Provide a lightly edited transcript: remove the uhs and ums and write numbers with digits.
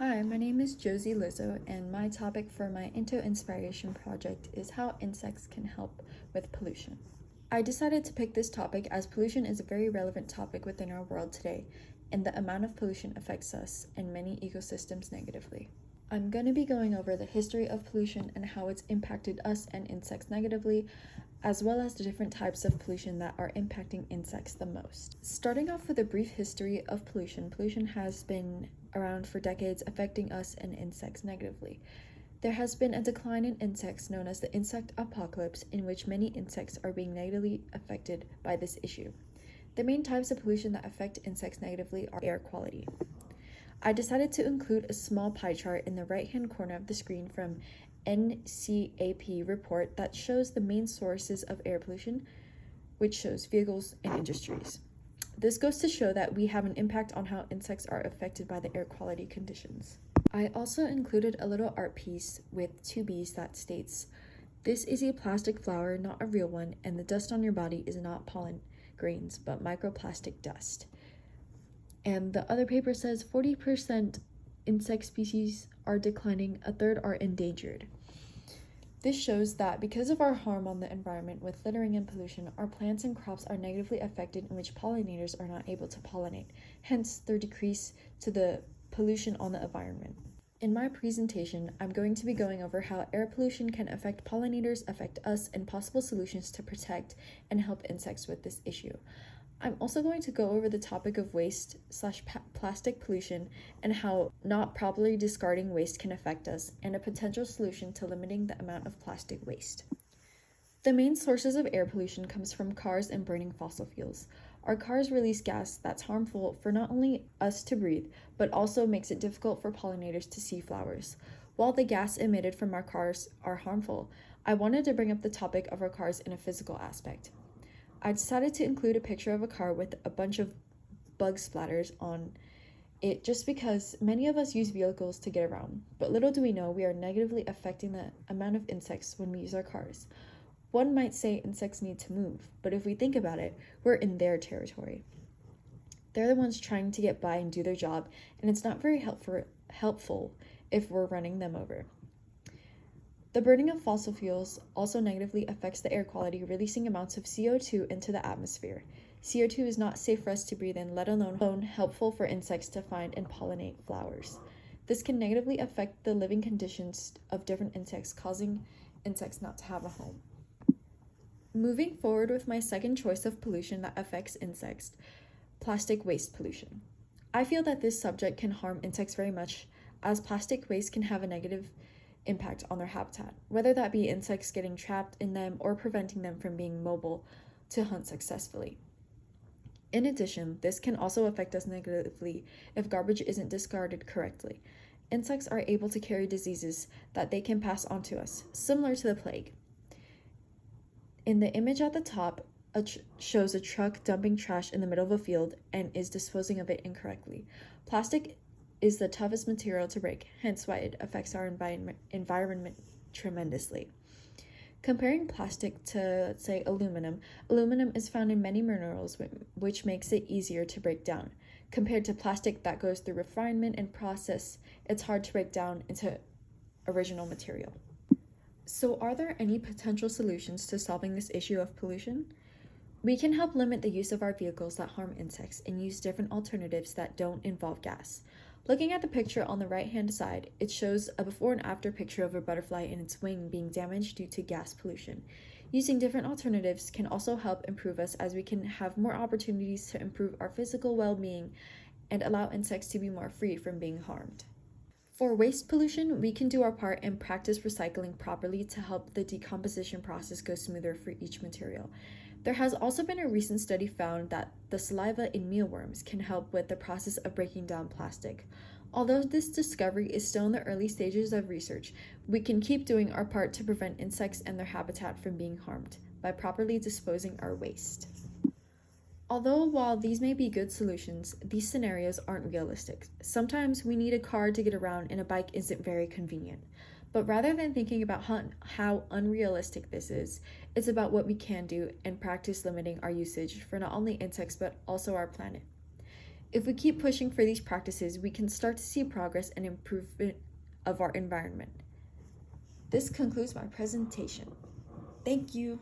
Hi, my name is Josie Lizzo, and my topic for my Entoinspiration Project is how insects can help with pollution. I decided to pick this topic as pollution is a very relevant topic within our world today, and the amount of pollution affects us and many ecosystems negatively. I'm going to be going over the history of pollution and how it's impacted us and insects negatively, as well as the different types of pollution that are impacting insects the most. Starting off with a brief history of pollution, pollution has been around for decades, affecting us and insects negatively. There has been a decline in insects known as the insect apocalypse, in which many insects are being negatively affected by this issue. The main types of pollution that affect insects negatively are air quality. I decided to include a small pie chart in the right-hand corner of the screen from NCAP report that shows the main sources of air pollution, which shows vehicles and industries. This goes to show that we have an impact on how insects are affected by the air quality conditions. I also included a little art piece with two bees that states, "This is a plastic flower, not a real one, and the dust on your body is not pollen grains, but microplastic dust." And the other paper says 40% insect species are declining, a third are endangered. This shows that because of our harm on the environment with littering and pollution, our plants and crops are negatively affected, in which pollinators are not able to pollinate, hence their decrease to the pollution on the environment. In my presentation, I'm going to be going over how air pollution can affect pollinators, affect us, and possible solutions to protect and help insects with this issue. I'm also going to go over the topic of waste/plastic pollution and how not properly discarding waste can affect us, and a potential solution to limiting the amount of plastic waste. The main sources of air pollution comes from cars and burning fossil fuels. Our cars release gas that's harmful for not only us to breathe, but also makes it difficult for pollinators to see flowers. While the gas emitted from our cars are harmful, I wanted to bring up the topic of our cars in a physical aspect. I decided to include a picture of a car with a bunch of bug splatters on it just because many of us use vehicles to get around, but little do we know we are negatively affecting the amount of insects when we use our cars. One might say insects need to move, but if we think about it, we're in their territory. They're the ones trying to get by and do their job, and it's not very helpful if we're running them over. The burning of fossil fuels also negatively affects the air quality, releasing amounts of CO2 into the atmosphere. CO2 is not safe for us to breathe in, let alone helpful for insects to find and pollinate flowers. This can negatively affect the living conditions of different insects, causing insects not to have a home. Moving forward with my second choice of pollution that affects insects, plastic waste pollution. I feel that this subject can harm insects very much, as plastic waste can have a negative impact on their habitat, whether that be insects getting trapped in them or preventing them from being mobile to hunt successfully. In addition, this can also affect us negatively if garbage isn't discarded correctly. Insects are able to carry diseases that they can pass on to us, similar to the plague. In the image at the top, shows a truck dumping trash in the middle of a field and is disposing of it incorrectly. Plastic is the toughest material to break, hence why it affects our environment tremendously. Comparing plastic to, let's say, aluminum is found in many minerals, which makes it easier to break down. Compared to plastic that goes through refinement and process, it's hard to break down into original material. So are there any potential solutions to solving this issue of pollution? We can help limit the use of our vehicles that harm insects and use different alternatives that don't involve gas. Looking at the picture on the right-hand side, it shows a before and after picture of a butterfly and its wing being damaged due to gas pollution. Using different alternatives can also help improve us, as we can have more opportunities to improve our physical well-being and allow insects to be more free from being harmed. For waste pollution, we can do our part and practice recycling properly to help the decomposition process go smoother for each material. There has also been a recent study found that the saliva in mealworms can help with the process of breaking down plastic. Although this discovery is still in the early stages of research, we can keep doing our part to prevent insects and their habitat from being harmed by properly disposing our waste. Although while these may be good solutions, these scenarios aren't realistic. Sometimes we need a car to get around and a bike isn't very convenient. But rather than thinking about how unrealistic this is, it's about what we can do and practice limiting our usage for not only insects but also our planet. If we keep pushing for these practices, we can start to see progress and improvement of our environment. This concludes my presentation. Thank you.